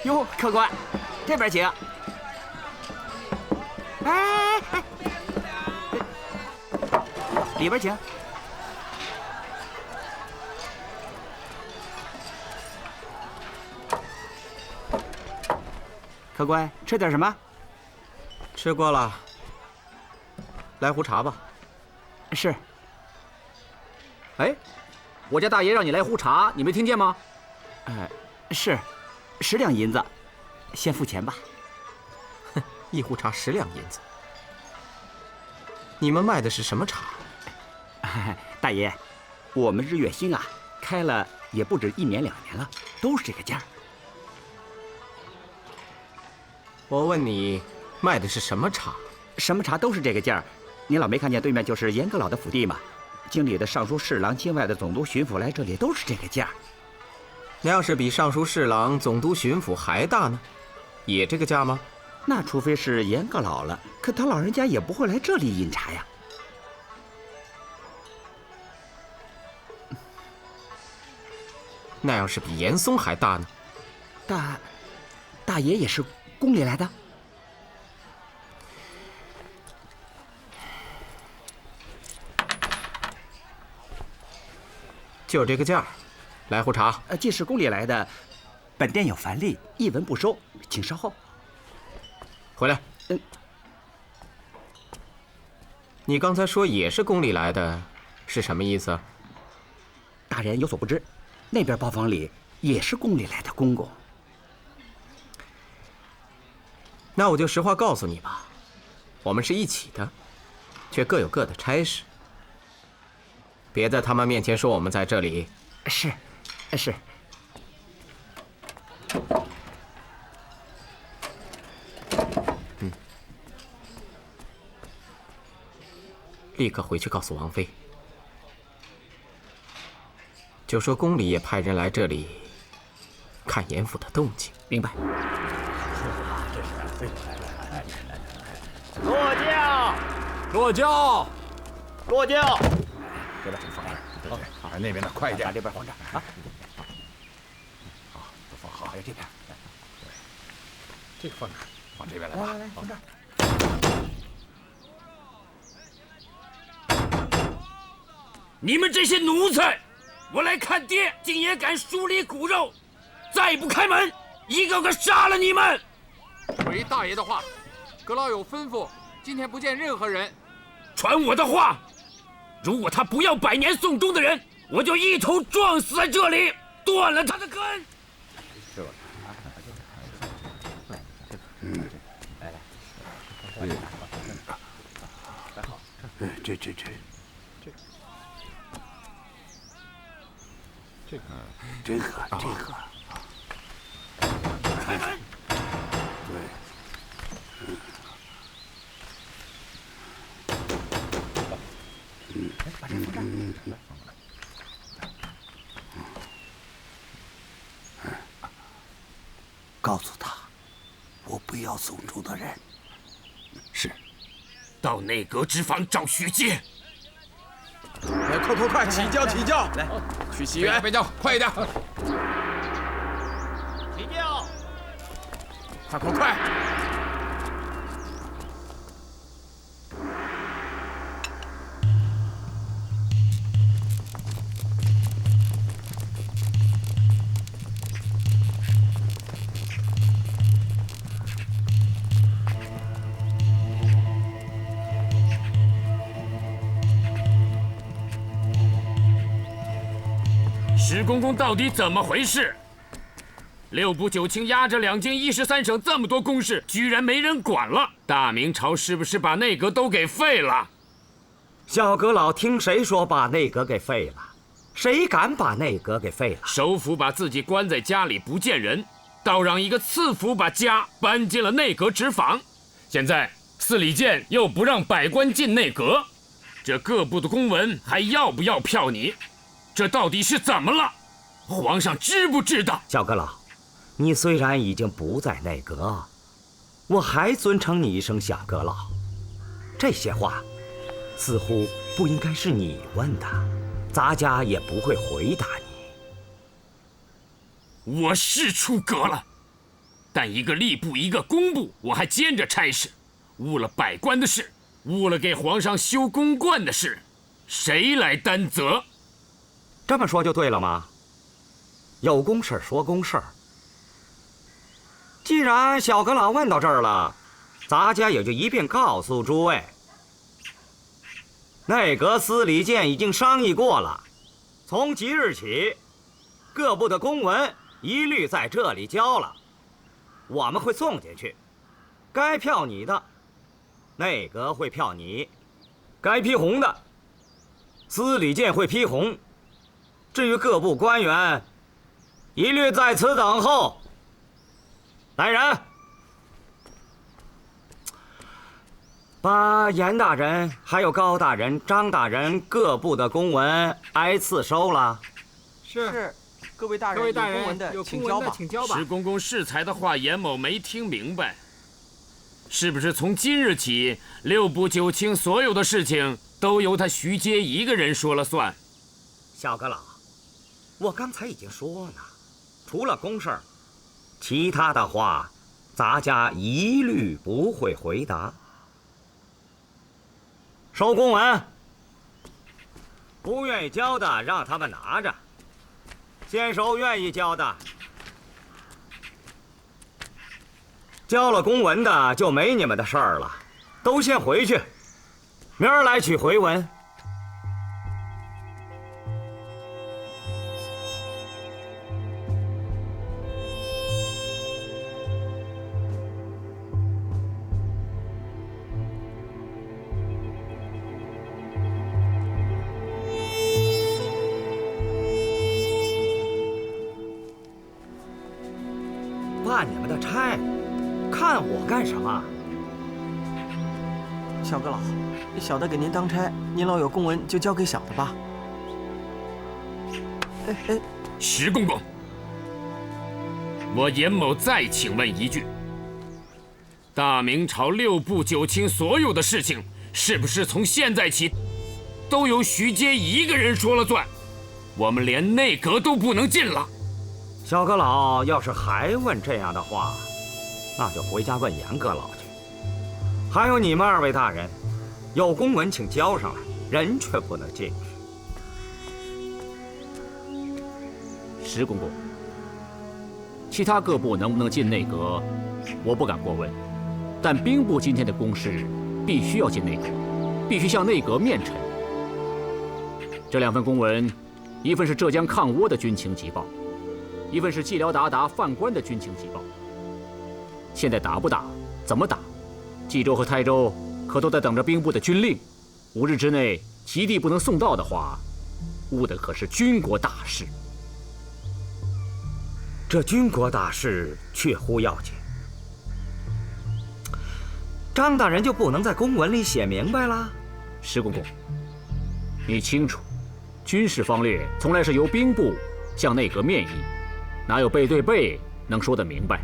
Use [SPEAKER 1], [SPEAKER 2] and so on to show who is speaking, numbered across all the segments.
[SPEAKER 1] 哟，客官，这边请。哎，里边请。客官，吃点什么？
[SPEAKER 2] 吃过了。来壶茶吧。
[SPEAKER 1] 是。
[SPEAKER 3] 哎，我家大爷让你来壶茶，你没听见吗？
[SPEAKER 1] 是，10两银子，先付钱吧。
[SPEAKER 2] 哼，一壶茶10两银子。你们卖的是什么茶？
[SPEAKER 1] 大爷，我们日月兴啊，开了也不止1年2年了，都是这个价。
[SPEAKER 2] 我问你，卖的是什么茶？
[SPEAKER 1] 什么茶都是这个价。你老没看见对面就是严阁老的府境吗？京里的尚书侍郎、境外的总督、巡抚来这里都是这个价。
[SPEAKER 2] 那要是比尚书侍郎、总督、巡抚还大呢，也这个价吗？
[SPEAKER 1] 那除非是严阁老了，可他老人家也不会来这里饮茶呀。
[SPEAKER 2] 那要是比严嵩还大呢？
[SPEAKER 1] 大爷也是宫里来的。
[SPEAKER 2] 就这个价，来壶茶。
[SPEAKER 1] 既是宫里来的，本店有凡例，一文不收，请稍后。
[SPEAKER 2] 回来。你刚才说也是宫里来的，是什么意思？
[SPEAKER 1] 大人有所不知，那边包房里也是宫里来的公公。
[SPEAKER 2] 那我就实话告诉你吧，我们是一起的，却各有各的差事。别在他们面前说我们在这里。
[SPEAKER 1] 是。
[SPEAKER 2] 立刻回去告诉王妃，就说宫里也派人来这里看严府的动静。
[SPEAKER 1] 明白。
[SPEAKER 3] 落轿，
[SPEAKER 4] 落轿，
[SPEAKER 3] 落轿。
[SPEAKER 4] 这边放这儿，好，那边的快一点，
[SPEAKER 1] 把这边放这儿啊。
[SPEAKER 4] 好，都放好，
[SPEAKER 1] 还有这边，
[SPEAKER 4] 这个放哪儿？放这边来吧。
[SPEAKER 1] 来，放这儿。
[SPEAKER 5] 你们这些奴才，我来看爹，竟也敢疏离骨肉！再不开门，一个个杀了你们！
[SPEAKER 6] 回大爷的话，阁老有吩咐，今天不见任何人。
[SPEAKER 5] 传我的话，如果他不要百年送终的人，我就一头撞死在这里，断了他的根。
[SPEAKER 4] 是吧？来好，这个，
[SPEAKER 5] 开门。
[SPEAKER 4] 对。
[SPEAKER 1] 把这放这儿。
[SPEAKER 7] 告诉他，我不要送终的人。
[SPEAKER 5] 是。到内阁之房找许阶。
[SPEAKER 2] 快，起轿！来，去西园。
[SPEAKER 6] 备轿，快一点！
[SPEAKER 5] 起轿！
[SPEAKER 2] 快！
[SPEAKER 5] 石公公到底怎么回事？6部9卿压着2京1市3省这么多公事，居然没人管了。大明朝是不是把内阁都给废了？
[SPEAKER 8] 小阁老听谁说把内阁给废了？谁敢把内阁给废了？
[SPEAKER 5] 首辅把自己关在家里不见人，倒让一个次辅把家搬进了内阁执房。现在司礼监又不让百官进内阁，这各部的公文还要不要票拟？这到底是怎么了？皇上知不知道？
[SPEAKER 8] 小阁老，你虽然已经不在内阁，我还尊称你一声小阁老。这些话似乎不应该是你问的，咱家也不会回答你。
[SPEAKER 5] 我是出阁了，但一个吏部，一个工部，我还兼着差事，误了百官的事，误了给皇上修宫观的事，谁来担责？
[SPEAKER 8] 这么说就对了吗？有公事说公事。既然小阁老问到这儿了，咱家也就一并告诉诸位，内阁司礼监已经商议过了，从即日起，各部的公文一律在这里交了，我们会送进去。该票你的，内阁会票你；该批红的，司礼监会批红。至于各部官员，一律在此等候。来人，把严大人、还有高大人、张大人各部的公文挨次收了。
[SPEAKER 9] 是，各位大人有公文的请交吧。
[SPEAKER 5] 石公公适才的话，严某没听明白，是不是从今日起，6部9卿所有的事情都由他徐阶一个人说了算？
[SPEAKER 8] 小阁老，我刚才已经说了，除了公事儿，其他的话，咱家一律不会回答。收公文，不愿意交的让他们拿着，先收愿意交的。交了公文的就没你们的事儿了，都先回去，明儿来取回文。办你们的差，看我干什么？
[SPEAKER 9] 小阁老，小的给您当差，您老有公文就交给小的吧。
[SPEAKER 5] 石公公，我严某再请问一句：大明朝6部9卿所有的事情，是不是从现在起都由徐阶一个人说了算？我们连内阁都不能进了。
[SPEAKER 8] 小阁老要是还问这样的话，那就回家问严阁老去。还有你们2位大人，有公文请交上来，人却不能进去。
[SPEAKER 3] 石公公，其他各部能不能进内阁，我不敢过问，但兵部今天的公事必须要进内阁，必须向内阁面陈。这2份公文，一份是浙江抗倭的军情急报，一份是蓟辽鞑靼犯官的军情急报。现在打不打，怎么打，冀州和台州可都在等着兵部的军令。5日之内急地不能送到的话，误的可是军国大事。
[SPEAKER 8] 这军国大事确乎要紧，张大人就不能在公文里写明白了？
[SPEAKER 3] 石公公，你清楚，军事方略从来是由兵部向内阁面议，哪有背对背能说得明白？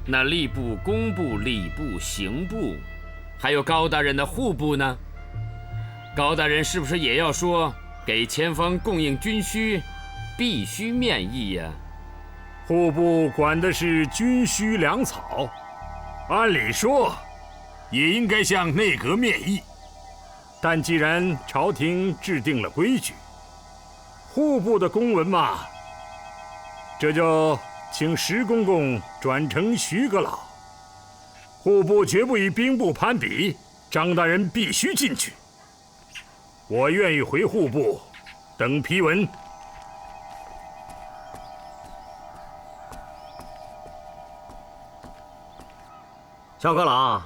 [SPEAKER 5] 那吏部、工部、礼部、刑部，还有高大人的户部呢？高大人是不是也要说给前方供应军需，必须面议呀？
[SPEAKER 10] 户部管的是军需粮草，按理说也应该向内阁面议，但既然朝廷制定了规矩，户部的公文嘛，这就请石公公转呈徐阁老。户部绝不与兵部攀比，张大人必须进去。我愿意回户部等批文。
[SPEAKER 8] 小阁老，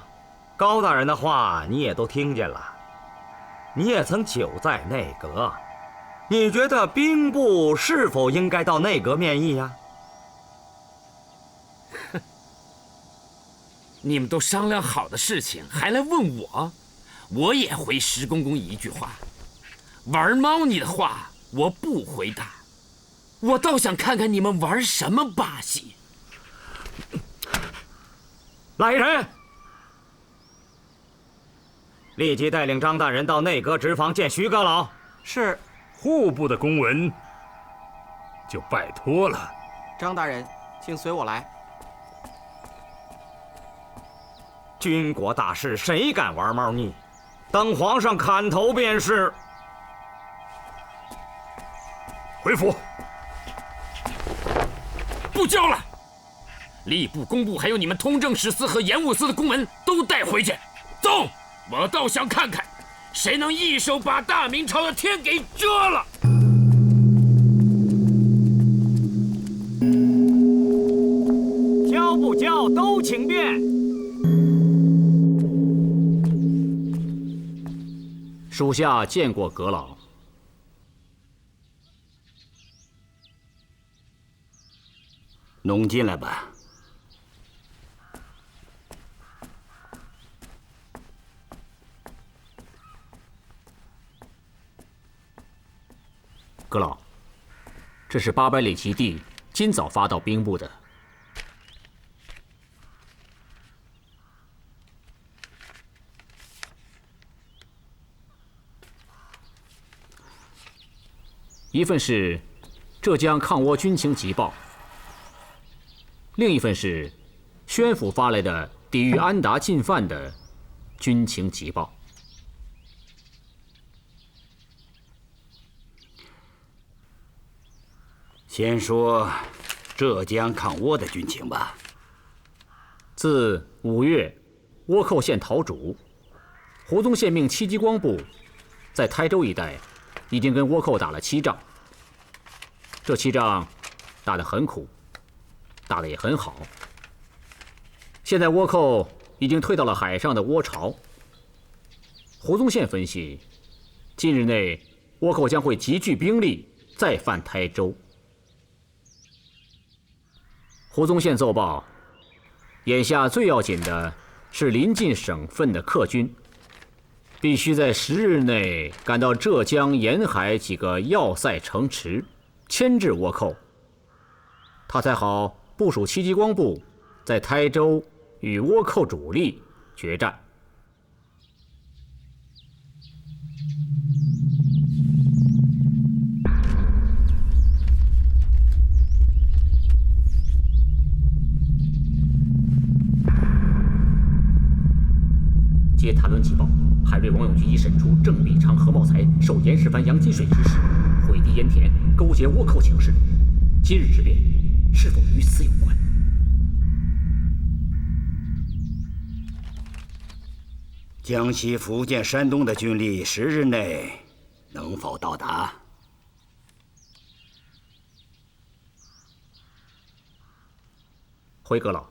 [SPEAKER 8] 高大人的话你也都听见了，你也曾久在内阁，你觉得兵部是否应该到内阁面议呀？
[SPEAKER 5] 你们都商量好的事情，还来问我？我也回石公公一句话：玩猫腻的话，我不回答。我倒想看看你们玩什么把戏。
[SPEAKER 8] 来人，立即带领张大人到内阁直房见徐阁老。
[SPEAKER 9] 是。
[SPEAKER 10] 户部的公文就拜托了。
[SPEAKER 9] 张大人，请随我来。
[SPEAKER 8] 军国大事，谁敢玩猫腻？等皇上砍头便是。
[SPEAKER 10] 回府。
[SPEAKER 5] 不交了！吏部、工部还有你们通政使司和盐务司的公文都带回去。走，我倒想看看，谁能一手把大明朝的天给遮了。
[SPEAKER 1] 交不交都请便。
[SPEAKER 3] 属下见过阁老。
[SPEAKER 1] 弄进来吧。
[SPEAKER 3] 阁老，这是800里奇地今早发到兵部的。一份是浙江抗倭军情急报，另一份是宣府发来的抵御安达进犯的军情急报。
[SPEAKER 1] 先说浙江抗倭的军情吧。
[SPEAKER 3] 自5月，倭寇现陶主，胡宗宪命戚继光部在台州一带已经跟倭寇打了7仗。这7仗打得很苦，打得也很好。现在倭寇已经退到了海上的倭巢。胡宗宪分析，近日内倭寇将会集聚兵力再犯台州。胡宗宪奏报，眼下最要紧的是临近省份的客军，必须在10日内赶到浙江沿海几个要塞城池，牵制倭寇，他才好部署戚继光部在台州与倭寇主力决战。接谭论急报，海瑞王永吉已审出郑必昌、何茂才受严世蕃、杨金水指使，毁堤盐田，勾结倭寇情势。今日之变，是否与此有关？
[SPEAKER 1] 江西、福建、山东的军力10日内能否到达？
[SPEAKER 3] 回阁老，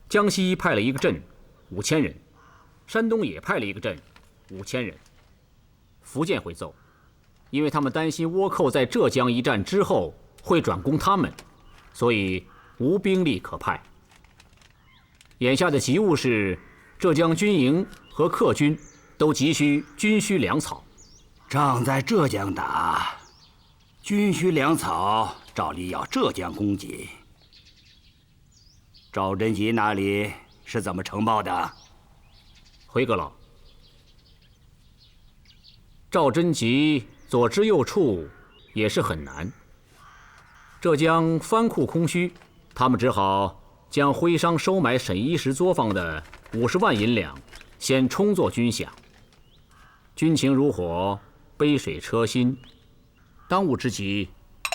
[SPEAKER 3] 江西派了一个镇，5000人。山东也派了一个镇，5000人。福建回奏，因为他们担心倭寇在浙江一战之后会转攻他们，所以无兵力可派。眼下的急务是，浙江军营和客军都急需军需粮草。
[SPEAKER 1] 仗在浙江打，军需粮草照例要浙江供给。赵贞吉那里是怎么呈报的？
[SPEAKER 3] 回阁老，赵贞吉左支右绌也是很难。浙江藩库空虚，他们只好将徽商收买沈一时作坊的50万银两先充作军饷。军情如火，杯水车薪，当务之急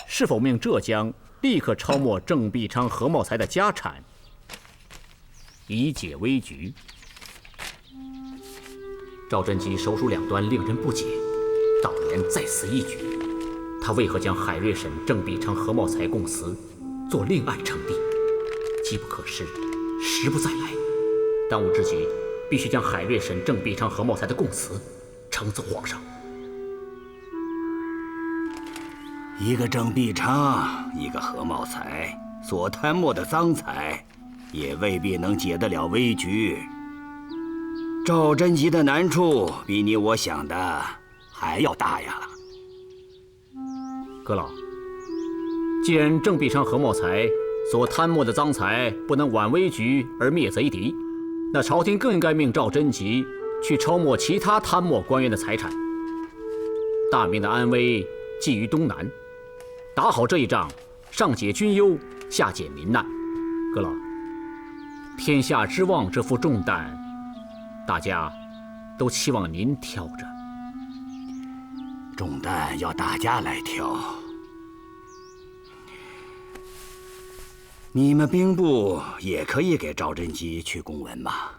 [SPEAKER 3] 是否命浙江立刻抄没郑必昌、何茂才的家产，以解危局。赵贞吉手术2端令人不解，导言在此一举，他为何将海瑞沈、郑必昌、何茂才供词做另案呈递？机不可失，时不再来。当务之急，必须将海瑞沈、郑必昌、何茂才的供词呈奏皇上。
[SPEAKER 1] 一个郑必昌，一个何茂才，所贪没的赃财，也未必能解得了危局。赵贞吉的难处比你我想的还要大呀！
[SPEAKER 3] 阁老，既然郑必昌、何茂才所贪没的赃财不能挽危局而灭贼敌，那朝廷更应该命赵贞吉去抄没其他贪没官员的财产。大明的安危寄于东南，打好这一仗，上解军忧，下解民难。阁老，天下之望这副重担，大家都期望您挑着。
[SPEAKER 1] 重担要大家来挑。你们兵部也可以给赵贞吉去公文嘛。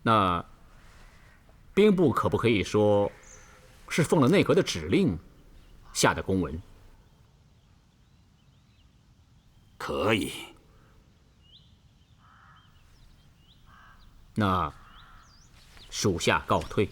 [SPEAKER 3] 那兵部可不可以说是奉了内阁的指令下的公文？
[SPEAKER 1] 可以。
[SPEAKER 3] 那属下告退。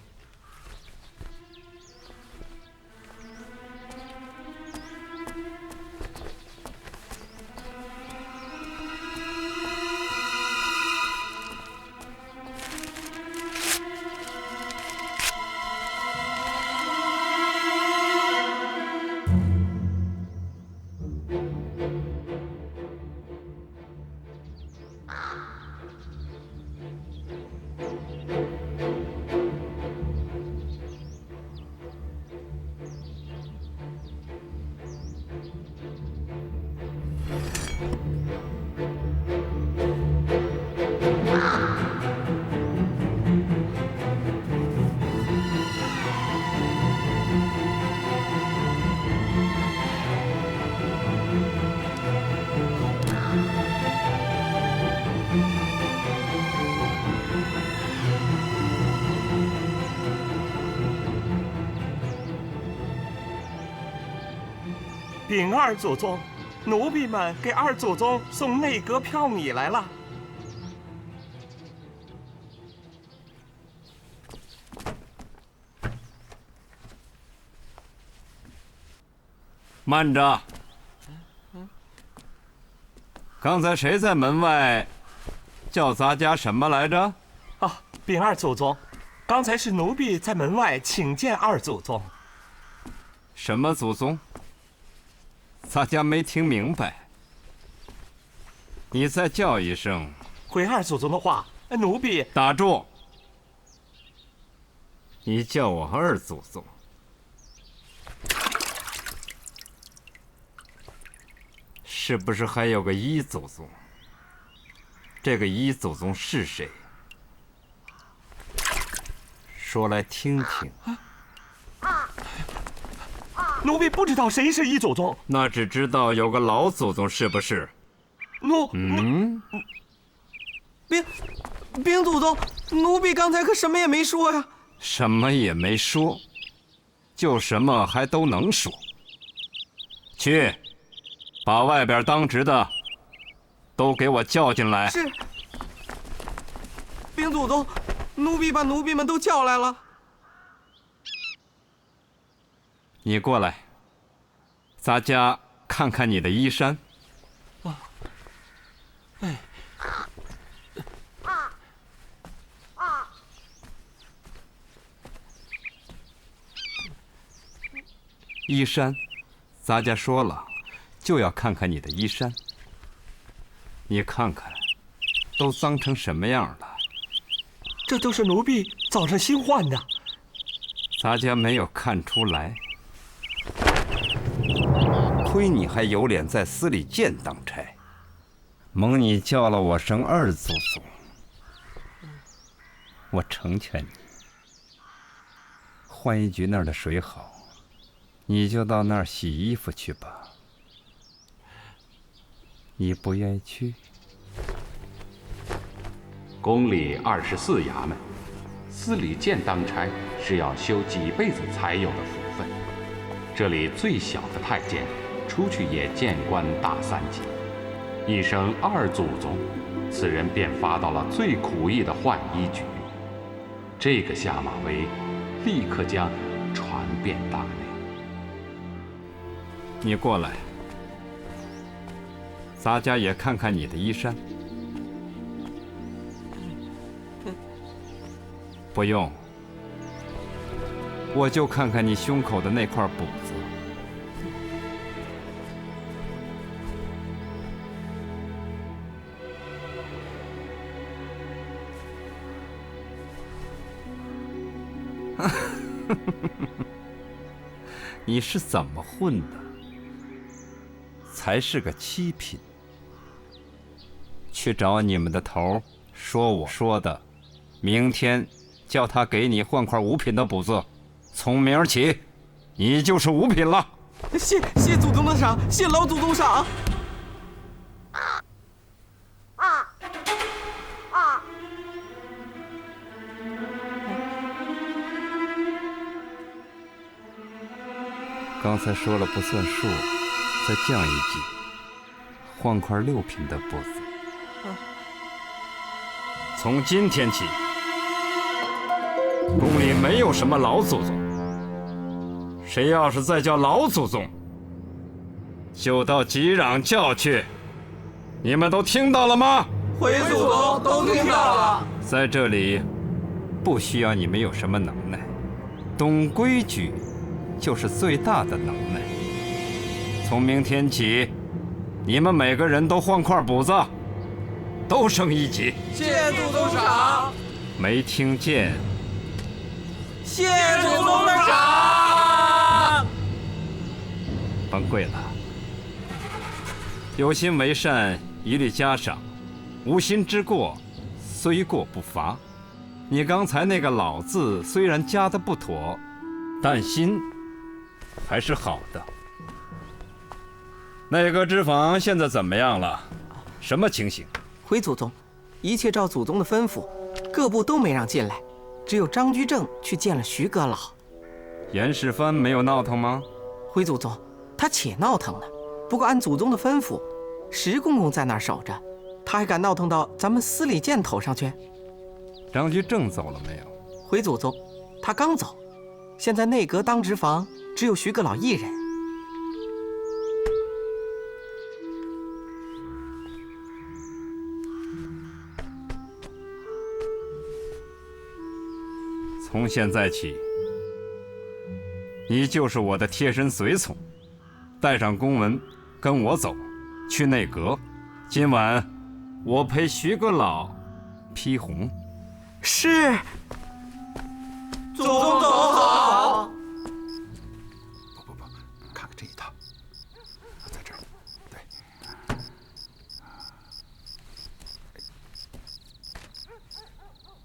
[SPEAKER 11] 禀二祖宗，奴婢们给二祖宗送内阁票拟来了。
[SPEAKER 12] 慢着！刚才谁在门外叫咱家什么来着？
[SPEAKER 11] 啊，禀二祖宗，刚才是奴婢在门外请见二祖宗。
[SPEAKER 12] 什么祖宗？咱家没听明白。你再叫一声。
[SPEAKER 11] 回二祖宗的话，奴婢……
[SPEAKER 12] 打住！你叫我二祖宗。是不是还有个一祖宗？这个一祖宗是谁？说来听听。
[SPEAKER 11] 奴婢不知道谁是一祖宗。
[SPEAKER 12] 那只知道有个老祖宗，是不是？
[SPEAKER 9] 禀祖宗，奴婢刚才可什么也没说呀。
[SPEAKER 12] 什么也没说，就什么还都能说。去，把外边当值的都给我叫进来。
[SPEAKER 9] 是。禀祖宗，奴婢把奴婢们都叫来了。
[SPEAKER 12] 你过来，咱家看看你的衣衫。衣衫，咱家说了，就要看看你的衣衫。你看看，都脏成什么样了？
[SPEAKER 11] 这都是奴婢早上新换的。
[SPEAKER 12] 咱家没有看出来。亏你还有脸在司礼监当差，蒙你叫了我声二祖宗，我成全你。浣衣局那儿的水好，你就到那儿洗衣服去吧。你不愿意去？
[SPEAKER 13] 宫里24衙门，司礼监当差是要修几辈子才有的福分。这里最小的太监，出去也见官大3级，一声二祖宗，此人便发到了最苦役的浣衣局。这个下马威，立刻将传遍大内。
[SPEAKER 12] 你过来，咱家也看看你的衣衫。不用，我就看看你胸口的那块补子。你是怎么混的？才是个七品。去找你们的头，说我说的明天叫他给你换块五品的补子。从明儿起，你就是五品了。
[SPEAKER 9] 谢祖宗的赏，谢老祖宗赏。
[SPEAKER 12] 刚才说了不算数，再降一级，换块6品的补子。从今天起，宫里没有什么老祖宗，谁要是再叫老祖宗，就到吉壤叫去。你们都听到了吗？
[SPEAKER 9] 回祖宗都听到了。
[SPEAKER 12] 在这里，不需要你们有什么能耐，懂规矩就是最大的能耐。从明天起，你们每个人都换块补子，都升1级。
[SPEAKER 9] 谢祖宗赏。
[SPEAKER 12] 没听见？
[SPEAKER 9] 谢祖宗的赏。
[SPEAKER 12] 甭跪了。有心为善，一律嘉赏；无心之过，虽过不罚。你刚才那个“老”字虽然加的不妥，但心还是好的。内阁之访现在怎么样了？什么情形？
[SPEAKER 9] 回祖宗，一切照祖宗的吩咐，各部都没让进来，只有张居正去见了徐阁老。
[SPEAKER 12] 严世蕃没有闹腾吗？
[SPEAKER 9] 回祖宗，他且闹腾呢。不过按祖宗的吩咐，石公公在那儿守着，他还敢闹腾到咱们司礼监头上去？
[SPEAKER 12] 张居正走了没有？
[SPEAKER 9] 回祖宗，他刚走。现在内阁当值房只有徐阁老一人。
[SPEAKER 12] 从现在起，你就是我的贴身随从，带上公文，跟我走，去内阁。今晚我陪徐阁老批红。
[SPEAKER 9] 是。祖宗走好。
[SPEAKER 4] 不，看看这一套，在这儿，对。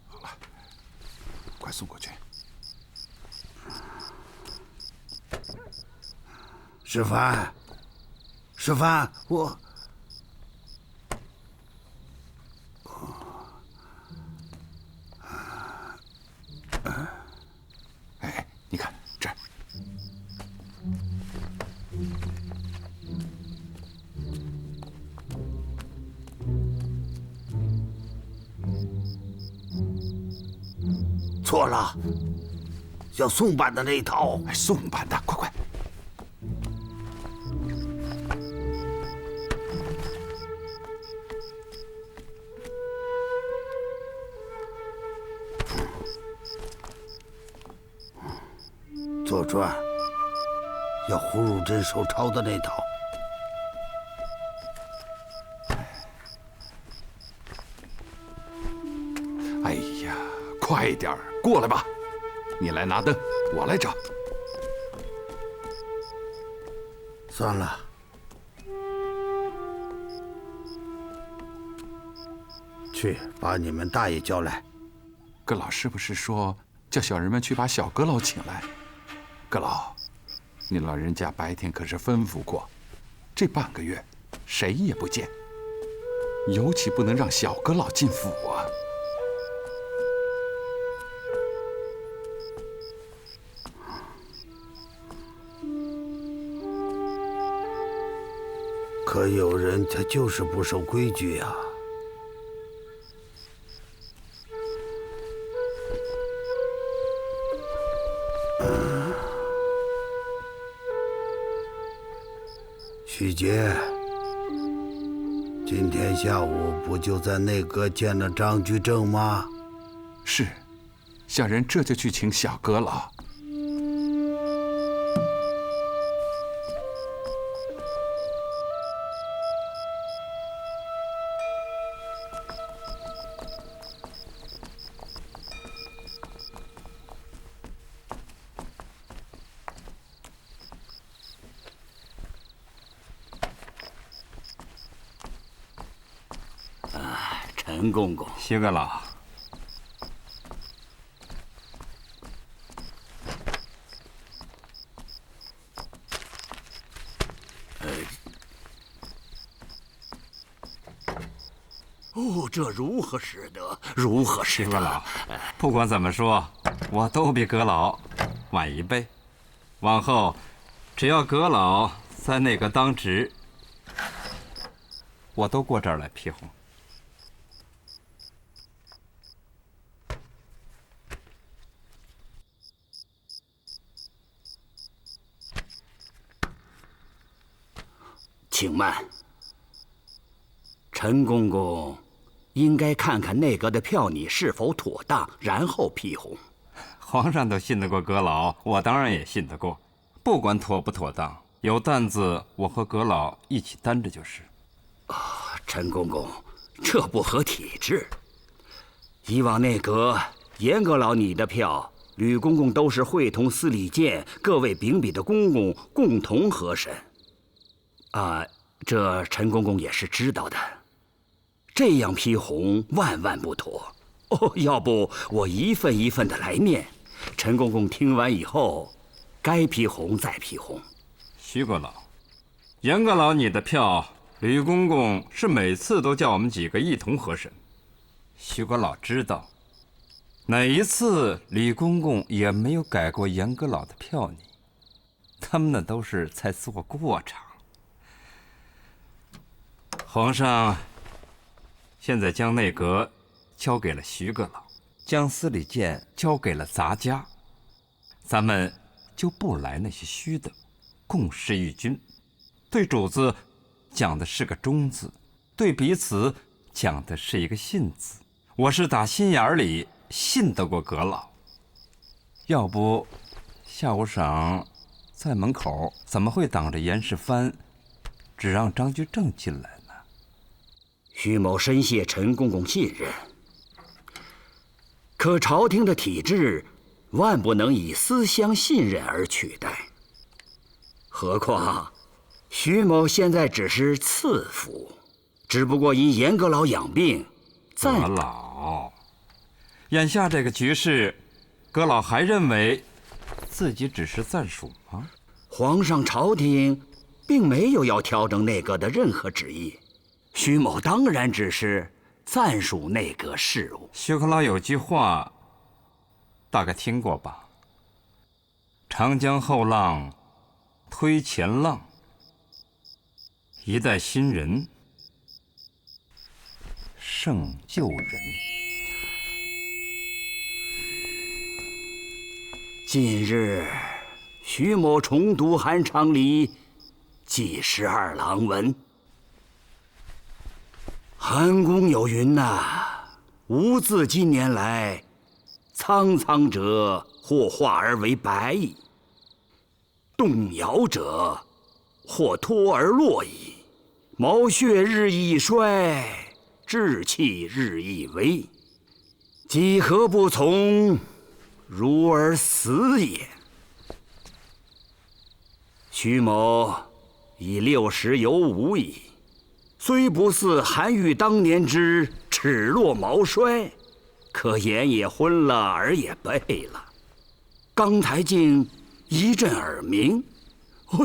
[SPEAKER 4] 好了，快送过去。
[SPEAKER 7] 世蕃，世蕃，我。
[SPEAKER 4] 哎，你看这儿。
[SPEAKER 7] 错了，要宋版的那一套。
[SPEAKER 4] 宋版的，快！
[SPEAKER 7] 左传要胡汝贞手抄的那套。
[SPEAKER 4] 哎呀，快点儿过来吧！你来拿灯，我来找。
[SPEAKER 7] 算了，去把你们大爷叫来。
[SPEAKER 4] 阁老是不是说叫小人们去把小阁老请来？阁老，你老人家白天可是吩咐过，这半个月谁也不见，尤其不能让小阁老进府啊。
[SPEAKER 7] 可有人他就是不守规矩呀。许杰，今天下午不就在内阁见了张居正吗？
[SPEAKER 4] 是，小人这就去请小阁老。
[SPEAKER 1] 陈公公，
[SPEAKER 12] 徐阁老，
[SPEAKER 1] 哦，这如何使得？如何使得？
[SPEAKER 12] 阁老，不管怎么说，我都比阁老晚1辈。往后，只要阁老在内阁当值，我都过这儿来批红。
[SPEAKER 1] 请慢，陈公公应该看看内阁的票拟是否妥当，然后批红。
[SPEAKER 12] 皇上都信得过阁老，我当然也信得过。不管妥不妥当，有担子我和阁老一起担着就是。
[SPEAKER 1] 陈公公，这不合体制。以往内阁严阁老拟的票，吕公公都是会同司礼监各位秉笔的公公共同核审。这陈公公也是知道的。这样批红万万不妥。要不我一份一份的来念，陈公公听完以后，该批红再批红。
[SPEAKER 12] 徐阁老，严阁老你的票，吕公公是每次都叫我们几个一同核审。徐阁老知道，哪一次吕公公也没有改过严阁老的票拟，他们那都是在做过场。皇上现在将内阁交给了徐阁老，将司礼监交给了杂家，咱们就不来那些虚的，共事于君，对主子讲的是个忠字，对彼此讲的是一个信字。我是打心眼里信得过阁老，要不下午晌在门口怎么会挡着严世蕃，只让张居正进来呢？
[SPEAKER 1] 徐某深谢陈公公信任，可朝廷的体制万不能以私相信任而取代。何况徐某现在只是次辅，只不过因严阁老养病。
[SPEAKER 12] 阁老，眼下这个局势，阁老还认为自己只是暂署吗？
[SPEAKER 1] 皇上朝廷并没有要调整内阁的任何旨意，徐某当然只是暂署内阁事务。
[SPEAKER 12] 徐阁老有句话，大概听过吧？长江后浪推前浪，一代新人胜旧人。
[SPEAKER 1] 近日，徐某重读韩昌黎记12郎文，韩公有云呐：“吾自今年来，苍苍者或化而为白矣，动摇者或脱而落矣。毛血日益衰，志气日益微，几何不从？如而死也。”徐某已60有5矣，虽不似韩愈当年之齿落毛衰，可眼也昏了，耳也背了。刚才竟一阵耳鸣，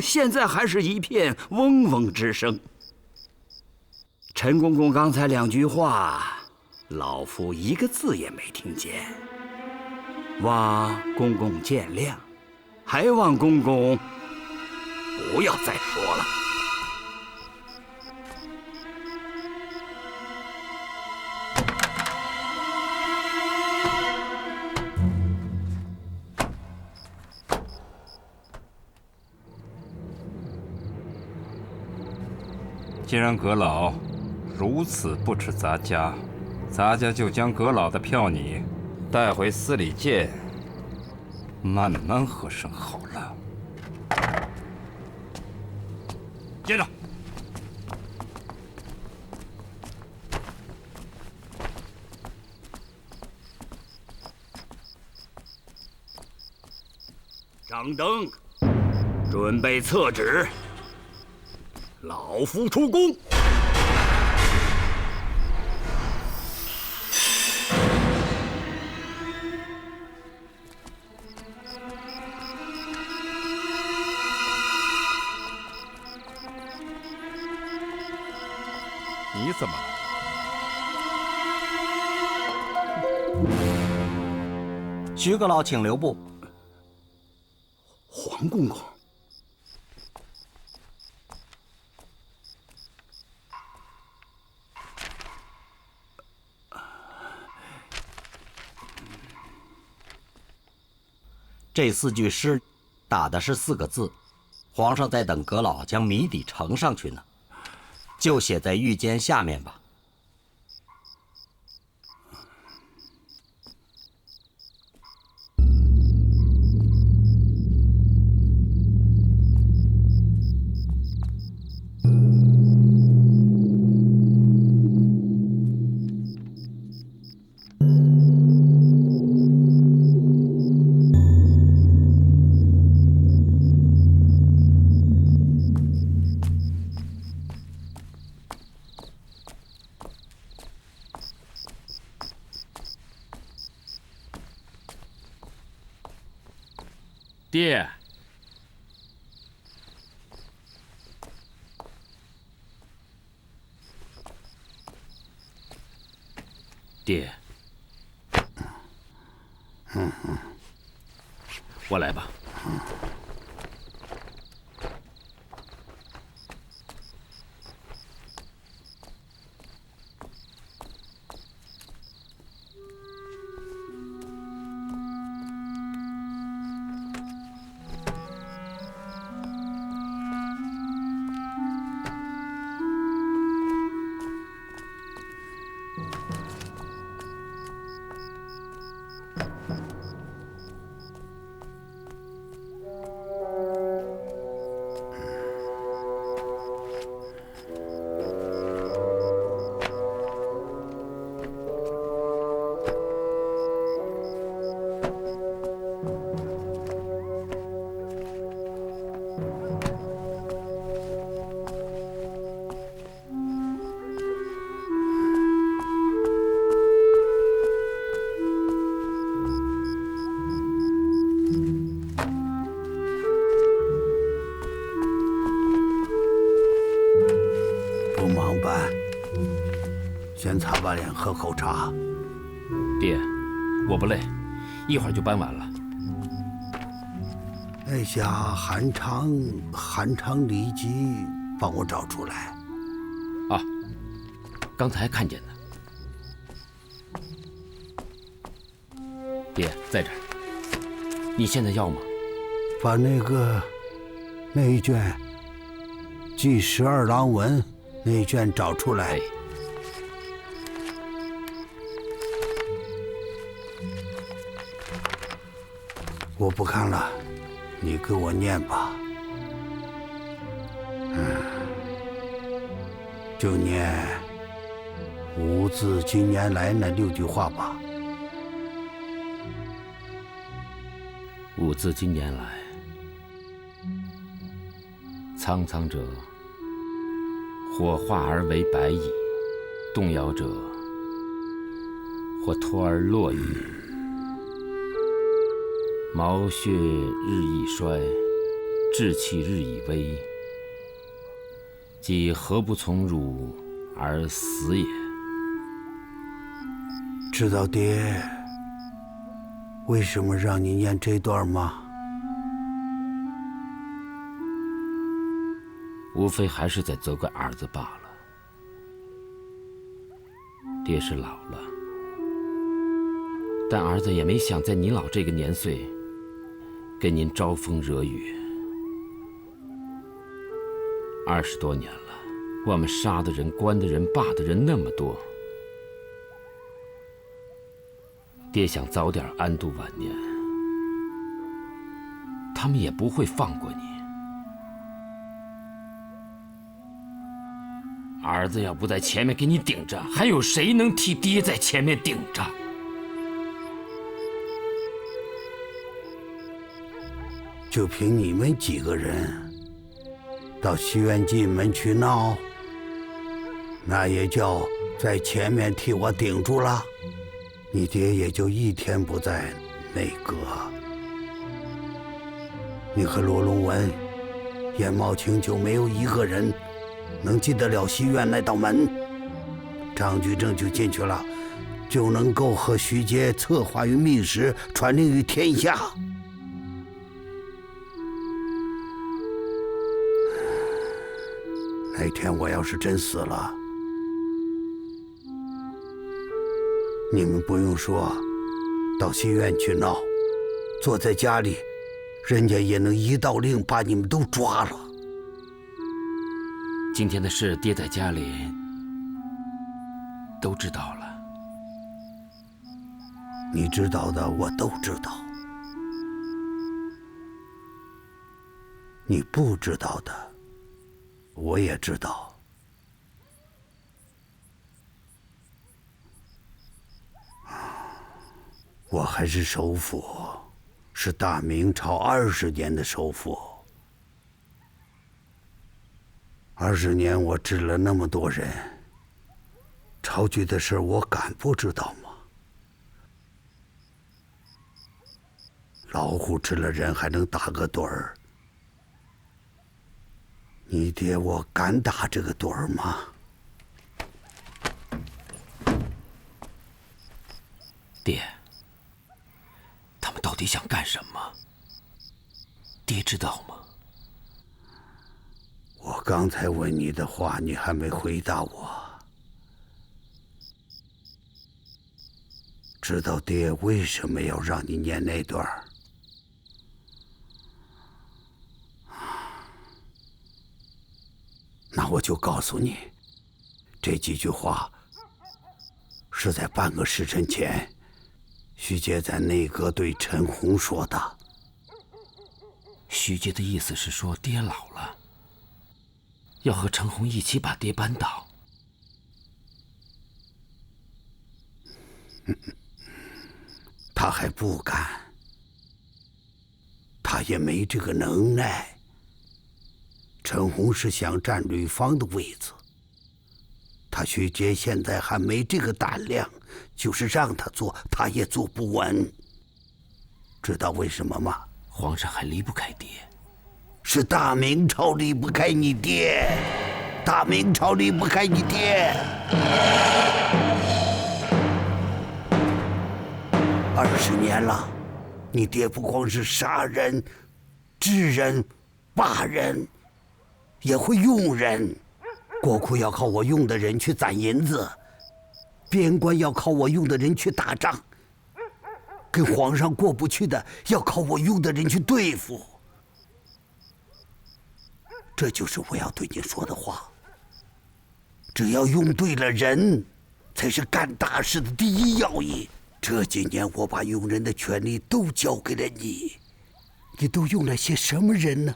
[SPEAKER 1] 现在还是一片嗡嗡之声。陈公公刚才2句话，老夫一个字也没听见，望公公见谅，还望公公不要再说了。
[SPEAKER 12] 既然阁老如此不耻杂家，杂家就将阁老的票拟带回司礼监，慢慢核审好了。
[SPEAKER 10] 接着。
[SPEAKER 1] 掌灯，准备册纸，老夫出宫。
[SPEAKER 12] 你怎么了？
[SPEAKER 8] 徐阁老请留步。
[SPEAKER 7] 黄公公，
[SPEAKER 8] 这4句诗打的是4个字，皇上在等阁老将谜底呈上去呢，就写在玉笺下面吧。
[SPEAKER 5] 爹，爹，我来吧。
[SPEAKER 7] 先擦把脸，喝口茶。
[SPEAKER 5] 爹，我不累，一会儿就搬完了。
[SPEAKER 7] 那下韩昌李吉帮我找出来。
[SPEAKER 5] 啊，刚才看见的。爹，在这儿。你现在要吗？
[SPEAKER 7] 把那一卷记12郎文那一卷找出来。
[SPEAKER 5] 哎，
[SPEAKER 7] 我不看了，你给我念吧。就念吾自今年来那6句话吧。
[SPEAKER 5] 吾自今年来，苍苍者，或化而为白蚁；动摇者，或脱而落羽。毛血日益衰，志气日益微。即何不从汝而死也？
[SPEAKER 7] 知道爹为什么让你念这段吗？
[SPEAKER 5] 无非还是在责怪儿子罢了。爹是老了，但儿子也没想在您老这个年岁跟您招风惹雨。20多年了，我们杀的人、关的人、罢的人那么多，爹想早点安度晚年，他们也不会放过你。儿子要不在前面给你顶着，还有谁能替爹在前面顶着？
[SPEAKER 7] 就凭你们几个人到西园进门去闹，那也叫在前面替我顶住了。你爹也就1天不在内阁，你和罗龙文、颜茂卿就没有一个人能进得了西院那道门。张居正就进去了，就能够和徐阶策划于密室，传令于天下。那天我要是真死了，你们不用说，到西院去闹，坐在家里，人家也能一道令把你们都抓了。
[SPEAKER 5] 今天的事，爹在家里都知道了。
[SPEAKER 7] 你知道的，我都知道；你不知道的，我也知道。我还是首辅，是大明朝20年的首辅。20年，我治了那么多人，朝局的事我敢不知道吗？老虎吃了人还能打个盹儿，你爹我敢打这个盹儿吗？
[SPEAKER 5] 爹，他们到底想干什么？爹知道吗？
[SPEAKER 7] 我刚才问你的话，你还没回答我。知道爹为什么要让你念那段儿？那我就告诉你，这几句话是在半个时辰前，徐阶在内阁对陈洪说的。
[SPEAKER 5] 徐阶的意思是说，爹老了，要和陈洪一起把爹扳倒。
[SPEAKER 7] 他还不敢，他也没这个能耐。陈洪是想占吕方的位子，他徐阶现在还没这个胆量，就是让他做，他也坐不稳。知道为什么吗？
[SPEAKER 5] 皇上还离不开爹，
[SPEAKER 7] 是大明朝离不开你爹，大明朝离不开你爹。20年了，你爹不光是杀人、治人、罢人，也会用人。国库要靠我用的人去攒银子，边关要靠我用的人去打仗，跟皇上过不去的要靠我用的人去对付。这就是我要对你说的话。只要用对了人，才是干大事的第一要义。这几年我把用人的权利都交给了你，你都用了些什么人呢？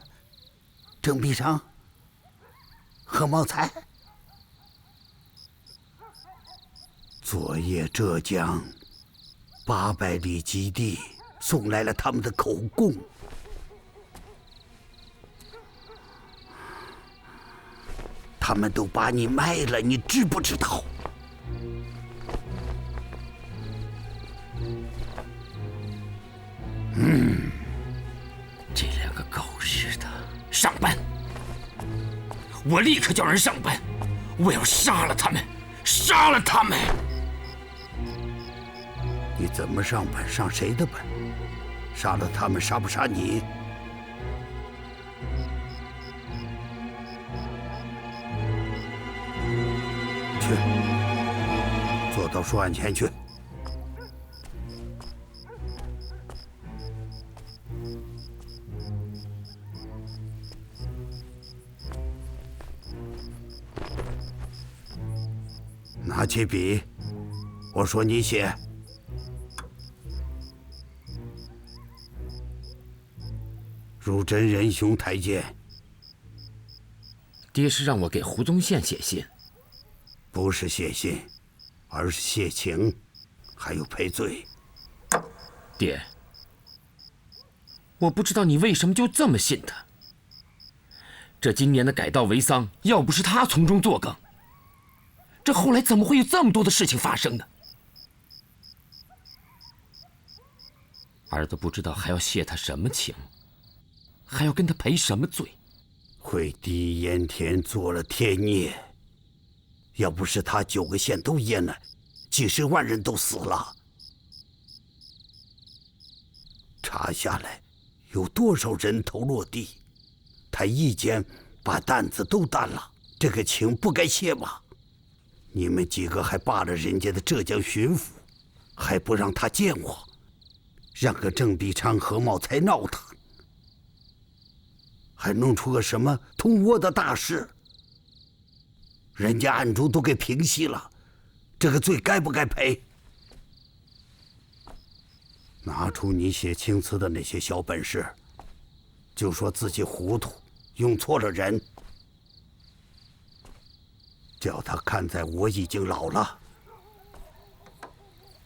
[SPEAKER 7] 郑必昌、何茂才。昨夜浙江800里基地送来了他们的口供，他们都把你卖了，你知不知道？
[SPEAKER 5] 这两个狗日的，上班！我立刻叫人上班，我要杀了他们，杀了他们！
[SPEAKER 7] 你怎么上班？上谁的班？杀了他们，杀不杀你？去，坐到书案前去。拿起笔，我说你写。入真仁兄台见。
[SPEAKER 5] 爹是让我给胡宗宪写信，
[SPEAKER 7] 不是写信，而是谢情，还有赔罪。
[SPEAKER 5] 爹，我不知道你为什么就这么信他。这今年的改道为丧，要不是他从中作梗，这后来怎么会有这么多的事情发生呢？儿子不知道还要谢他什么情，还要跟他赔什么罪。
[SPEAKER 7] 惠帝燕田做了天孽，要不是他9个县都淹了，几十万人都死了。查下来，有多少人头落地？他一肩把担子都担了，这个情不该泄吗？你们几个还罢了人家的浙江巡抚，还不让他见我，让个郑必昌、何茂才闹腾，还弄出个什么通倭的大事。人家暗中都给平息了，这个罪该不该赔？拿出你写青词的那些小本事，就说自己糊涂，用错了人，叫他看在我已经老了，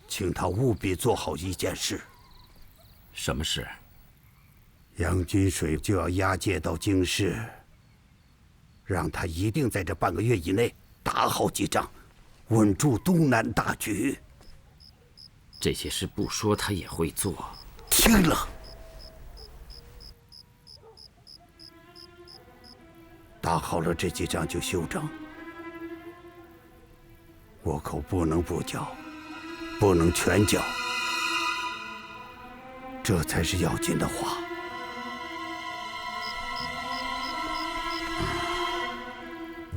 [SPEAKER 7] 请他务必做好一件事。
[SPEAKER 5] 什么事？
[SPEAKER 7] 杨君水就要押解到京师，让他一定在这半个月以内打好几仗，稳住东南大局。
[SPEAKER 5] 这些事不说他也会做。
[SPEAKER 7] 听了，打好了这几仗就休整。倭寇不能不剿，不能全剿，这才是要紧的话。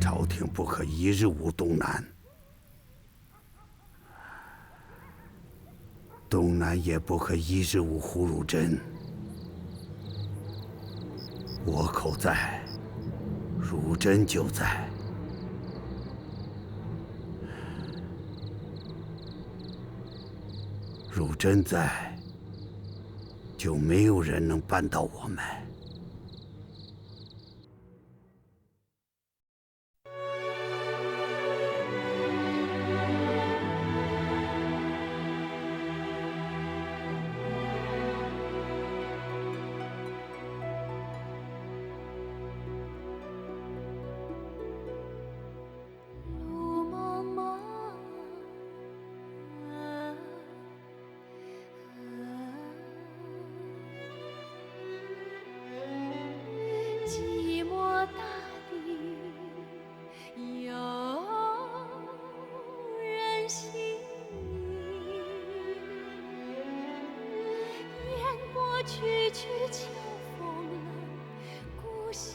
[SPEAKER 7] 朝廷不可一日无东南，东南也不可一日无胡汝珍。倭寇在，汝珍就在。汝珍在，就没有人能扳倒我们。
[SPEAKER 14] 曲曲秋风冷故乡，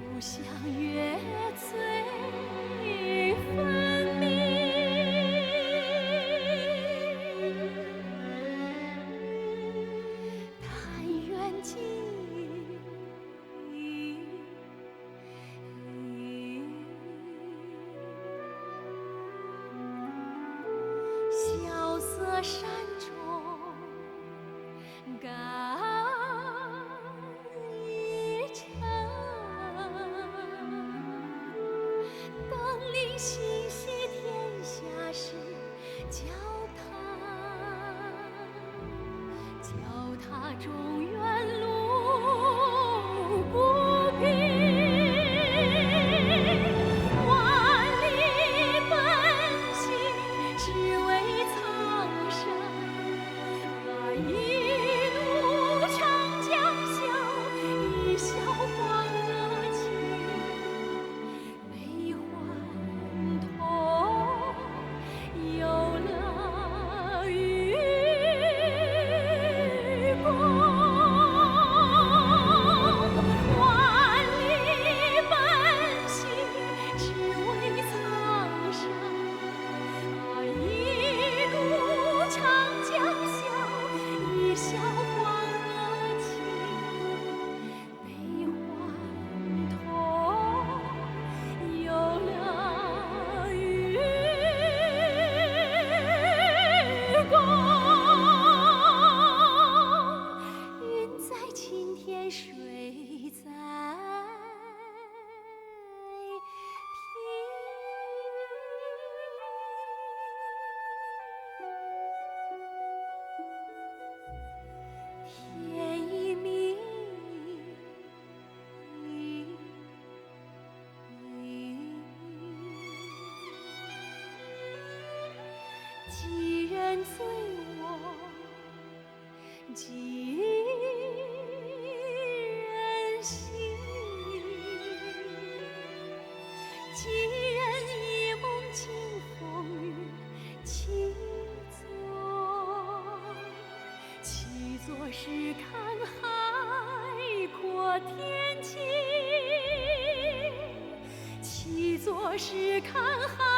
[SPEAKER 14] 故乡月醉分明。但愿今萧瑟山中感一程，登临心系天下事，脚踏中原路不平，万里奔行，只为苍生。一路长江笑，一笑黄河清。悲欢痛，有乐与共。万里奔行，只为苍生。一路长江笑，一笑黄河清。悲欢痛，有乐与共。云在青天，水在天一明，几人醉卧，几人醒，几人一梦是看海阔天晴，七座是看海。